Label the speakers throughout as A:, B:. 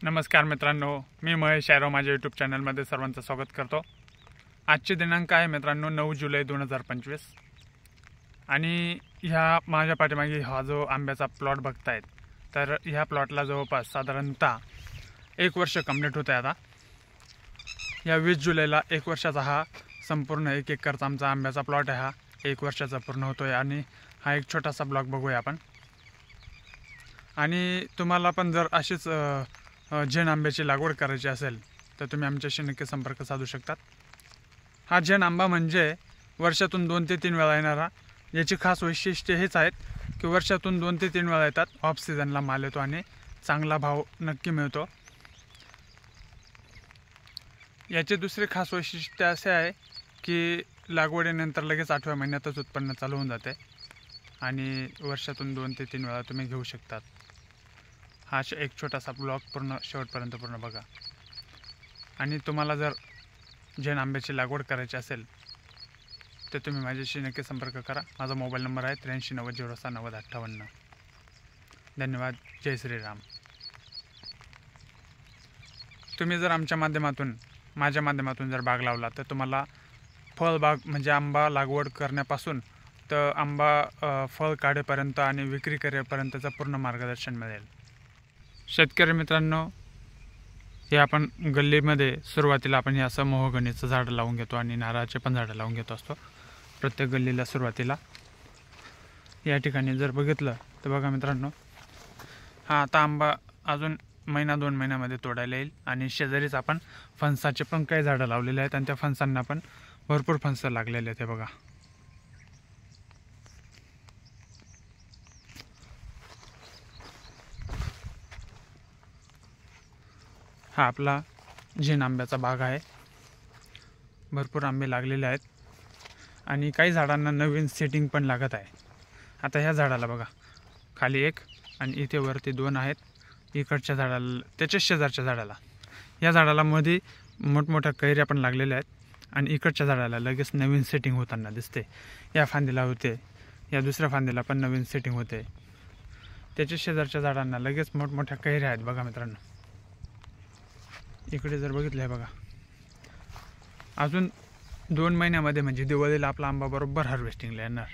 A: नमस्कार मित्रांनो, मी महेश यादव माझ्या यूट्यूब चॅनलमध्ये सर्वांचं स्वागत करतो। आजचे दिनांक आहे मित्रांनो 9 जुलै 2025 आणि ह्या माझ्या पाठीमागे हा जो आंब्याचा प्लॉट बघतायत तर ह्या प्लॉटला जवळपास साधारणतः 1 वर्ष कंप्लीट होत आहे। आता या 20 जुलैला 1 वर्षाचा हा संपूर्ण 1 एकरचा आमचा आंब्याचा प्लॉट आहे। हा 1 वर्षाचा पूर्ण होतोय आणि हा एक छोटासा ब्लॉग बघूया आपण। आणि तुम्हाला पण जर अशीच जैन आंब्याची लागवड करायची असेल तर तुम्ही आमच्याशी नक्की संपर्क साधू शकतात। हा जैन आंबा म्हणजे वर्षातून 2 ते 3 वेळा येणारा। याची खास वैशिष्ट्ये हेच आहेत की वर्षातून 2 ते 3 वेळा येतात, ऑफ सीझनला माल येतो आणि चांगला भाव नक्की मिळतो। याचे दुसरे खास वैशिष्ट्य असे आहे की लागवडीनंतर लगेच 8व्या महिन्यातच उत्पन्न चालू होऊन जाते आणि वर्षातून 2 ते 3 वेळा तुम्ही घेऊ शकतात। हा एक छोटासा ब्लॉग पूर्ण शेवटपर्यंत पूर्ण बघा। आणि तुम्हाला जर जैन आंब्याची लागवड करायची असेल तर तुम्ही माझ्याशी नक्की संपर्क करा। माझा मोबाईल नंबर आहे 8390069058। धन्यवाद। जय श्रीराम। तुम्ही जर माझ्या माध्यमातून जर बाग लावला तर तुम्हाला फळबाग म्हणजे आंबा लागवड करण्यापासून तर आंबा फळ काढेपर्यंत आणि विक्री करेपर्यंतचं पूर्ण मार्गदर्शन मिळेल। शेतकरी मित्रांनो, हे आपण गल्लीमध्ये सुरुवातीला आपण हे असं मोहगणीचं झाड लावून घेतो आणि नारळाचे पण झाडं लावून घेतो असतो प्रत्येक गल्लीला सुरुवातीला। या ठिकाणी जर बघितलं तर बघा मित्रांनो, हा आता आंबा अजून 1-2 महिन्यामध्ये तोडायला येईल आणि शेजारीच आपण फणसाचे पण काही झाडं लावलेले आहेत आणि त्या फणसांना पण भरपूर फणसं लागलेले आहेत। हे बघा, हा आपला जैन आंब्याचा बाग आहे। भरपूर आंबे लागलेले आहेत आणि काही झाडांना नवीन सेटिंग पण लागत आहे। आता ह्या झाडाला बघा, खाली 1 आणि इथे वरती 2 आहेत। इकडच्या झाडाला, त्याच्या शेजारच्या झाडाला, या झाडाला मध्ये मोठमोठ्या कैऱ्या पण लागलेल्या आहेत आणि इकडच्या झाडाला लगेच नवीन सेटिंग होताना दिसते। या फांदीला होते, या दुसऱ्या फांदीला पण नवीन सेटिंग होते। त्याच्या शेजारच्या झाडांना लगेच मोठमोठ्या कैऱ्या आहेत बघा मित्रांनो। इकडे जर बघितलं आहे बघा, अजून 2 महिन्यामध्ये म्हणजे दिवाळीला आपला आंबा बरोबर हार्वेस्टिंगला येणार।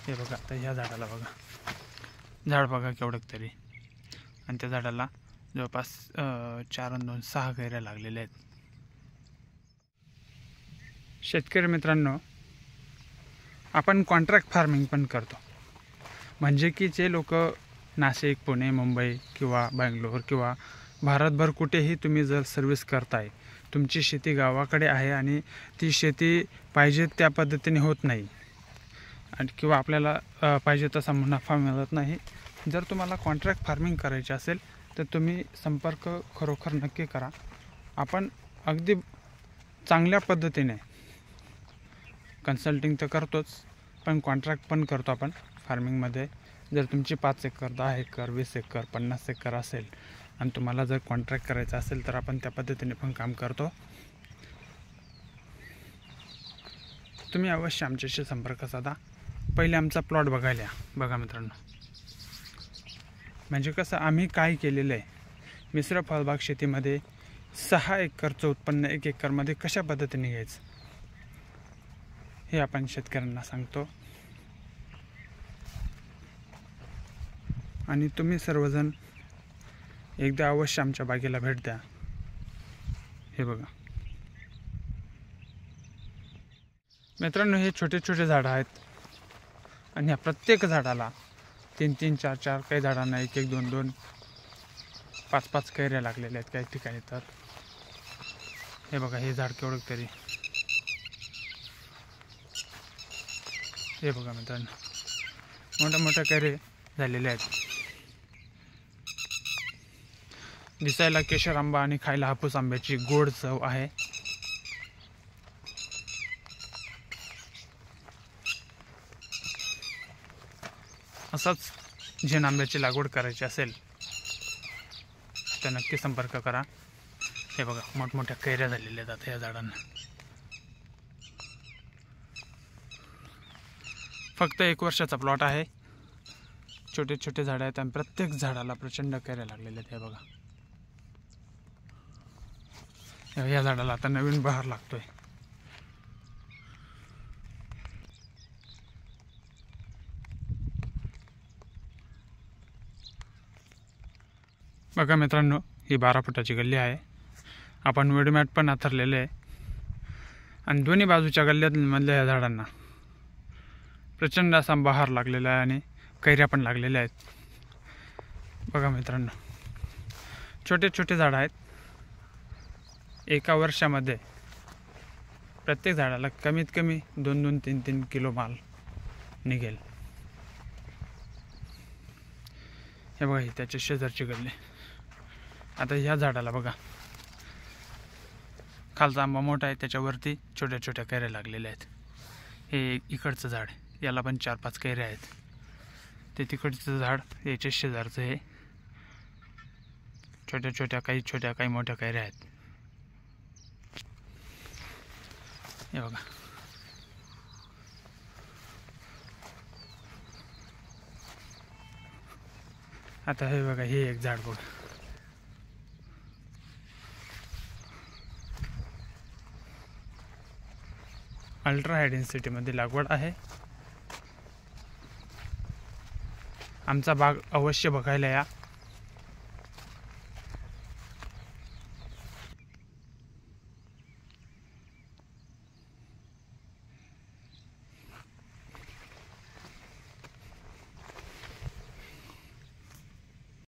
A: हे बघा, आता ह्या झाडाला बघा, झाड बघा केवढं तरी, आणि त्या झाडाला जवळपास 4 आणि 2 6 कैऱ्या लागलेल्या आहेत। शेतकरी मित्रांनो, आपण कॉन्ट्रॅक्ट फार्मिंग पण करतो, म्हणजे की जे लोक नाशिक, पुणे, मुंबई किंवा बंगलोर किंवा भारतभर कुठेही तुम्ही जर सर्व्हिस करताय, तुमची शेती गावाकडे आहे आणि ती शेती पाहिजे त्या पद्धतीने होत नाही आणि किंवा आपल्याला पाहिजे तसा मुनाफा मिळत नाही। जर तुम्हाला कॉन्ट्रॅक्ट फार्मिंग करायचे असेल तर तुम्ही संपर्क खरोखर नक्की करा। आपण अगदी चांगल्या पद्धतीने कन्सल्टिंग तर करतोच, पण कॉन्ट्रॅक्ट पण करतो आपण फार्मिंगमध्ये। जर तुमची 5 एकर, 10 एकर, 20 एकर, 50 एकर असेल आणि तुम्हाला जर कॉन्ट्रॅक्ट करायचं असेल तर आपण त्या पद्धतीने पण काम करतो। तुम्ही अवश्य आमच्याशी संपर्क साधा। पहिले आमचा प्लॉट बघायला बघा मित्रांनो, म्हणजे कसं आम्ही काय केलेलं आहे, मिश्र फळबाग शेतीमध्ये 6 एकरचं उत्पन्न 1 एकरमध्ये कशा पद्धतीने घ्यायचं हे आपण शेतकऱ्यांना सांगतो। आणि तुम्ही सर्वजण एकदा अवश्य आमच्या बागेला भेट द्या। हे बघा मित्रांनो, हे छोटे छोटे झाडं आहेत आणि ह्या प्रत्येक झाडाला 3-3, 4-4, काही झाडांना 1-1, 2-2, 5-5 कैऱ्या लागलेल्या आहेत काही ठिकाणी। तर हे बघा, हे झाड केवढं तरी, हे बघा मित्रांनो, मोठ्या मोठ्या कैरे झालेले आहेत। दिसायला केशर आंबा आणि खायला हापूस आंब्याची गोड चव आहे। असाच जैन आंब्याची लागवड करायची असेल तर नक्की संपर्क करा। हे बघा, मोठमोठ्या कैऱ्या झालेल्या आहेत या झाडांना। फक्त 1 वर्षाचा प्लॉट आहे. छोटे छोटे झाडं आहेत आणि प्रत्येक झाडाला प्रचंड कैऱ्या लागलेल्या आहेत. हे बघा, या झाडाला आता नवीन बहार लागतोय. बघा मित्रांनो, ही 12 फुटाची गल्ली आहे. आपण विडमॅट पण आथरलेले आहे आणि दोन्ही बाजूच्या गल्ल्यामधल्या या झाडांना प्रचंड असा बहार लागलेला आहे आणि कैऱ्या पण लागलेल्या आहेत. बघा मित्रांनो, छोटे छोटे झाडं आहेत. 1 वर्षामध्ये प्रत्येक झाडाला कमीत कमी 2-2, 3-3 किलो माल निघेल. हे बघा, ही त्याच्या शेजारची गल्ली. आता ह्या झाडाला बघा, खालचा आंबा मोठा आहे, त्याच्यावरती छोट्या छोट्या कैऱ्या लागलेल्या आहेत. हे इकडचं झाड, याला पण 4-5 कैऱ्या आहेत. ते तिकडचं झाड, याच्या शेजारचं हे छोट्या छोट्या काही मोठ्या कैऱ्या आहेत. हे बघा, आता हे बघा, हे एक झाड बघा, अल्ट्रा हाय डेन्सिटीमध्ये लागवड आहे. आमचा बाग अवश्य बघायला या.